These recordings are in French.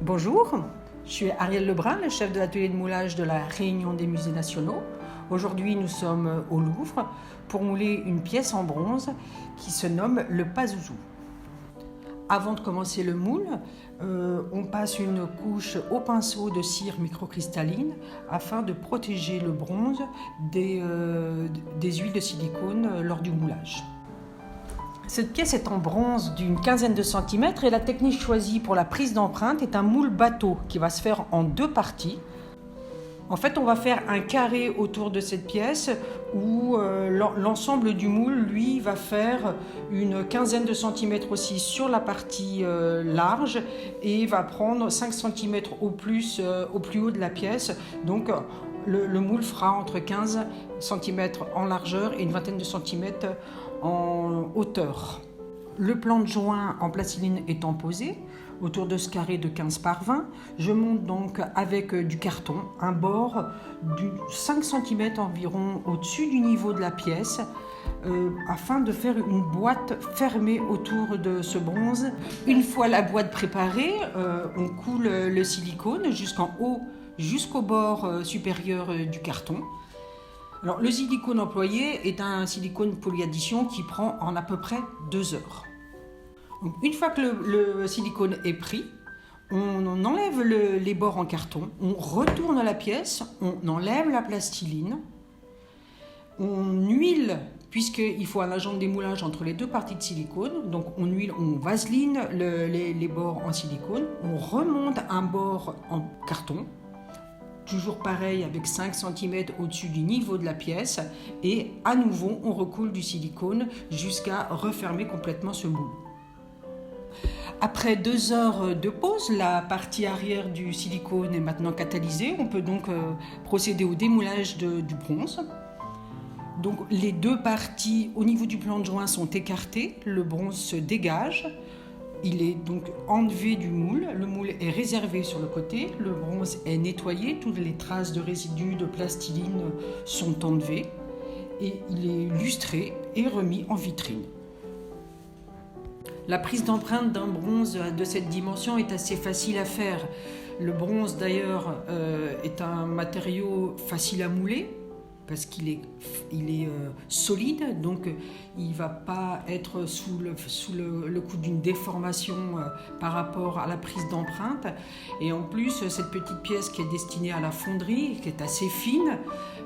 Bonjour, je suis Arielle Lebrun, le chef de l'atelier de moulage de la Réunion des musées nationaux. Aujourd'hui, nous sommes au Louvre pour mouler une pièce en bronze qui se nomme le Pazuzu. Avant de commencer le moule, on passe une couche au pinceau de cire microcristalline afin de protéger le bronze des huiles de silicone lors du moulage. Cette pièce est en bronze d'une quinzaine de centimètres et la technique choisie pour la prise d'empreinte est un moule bateau qui va se faire en deux parties. En fait, on va faire un carré autour de cette pièce où l'ensemble du moule, lui, va faire une quinzaine de centimètres aussi sur la partie large et va prendre 5 centimètres au plus haut de la pièce. Donc, le moule fera entre 15 cm en largeur et une vingtaine de centimètres en hauteur. Le plan de joint en plastiline étant posé autour de ce carré de 15 par 20, je monte donc avec du carton un bord de 5 cm environ au-dessus du niveau de la pièce afin de faire une boîte fermée autour de ce bronze. Une fois la boîte préparée, on coule le silicone jusqu'en haut, jusqu'au bord supérieur du carton. Alors, le silicone employé est un silicone polyaddition qui prend en à peu près 2 heures. Donc, une fois que le silicone est pris, on enlève les bords en carton, on retourne la pièce, on enlève la plastiline, on huile, puisqu'il faut un agent de démoulage entre les deux parties de silicone, donc on huile, on vaseline les bords en silicone, on remonte un bord en carton, toujours pareil avec 5 cm au-dessus du niveau de la pièce et à nouveau on recoule du silicone jusqu'à refermer complètement ce moule. Après 2 heures de pause, la partie arrière du silicone est maintenant catalysée. On peut donc procéder au démoulage du bronze. Donc les deux parties au niveau du plan de joint sont écartées, le bronze se dégage. Il est donc enlevé du moule, le moule est réservé sur le côté, le bronze est nettoyé, toutes les traces de résidus de plastiline sont enlevées et il est lustré et remis en vitrine. La prise d'empreinte d'un bronze de cette dimension est assez facile à faire. Le bronze d'ailleurs est un matériau facile à mouler, parce qu'il est solide, donc il ne va pas être sous le coup d'une déformation par rapport à la prise d'empreinte. Et en plus, cette petite pièce qui est destinée à la fonderie, qui est assez fine,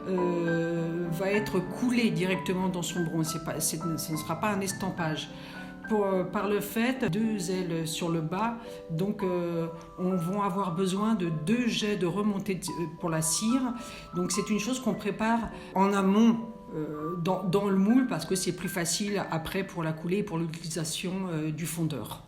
va être coulée directement dans son bronze. Ce ne sera pas un estampage. Par le fait, 2 ailes sur le bas, donc on va avoir besoin de 2 jets de remontée pour la cire. Donc c'est une chose qu'on prépare en amont dans le moule parce que c'est plus facile après pour la couler et pour l'utilisation du fondeur.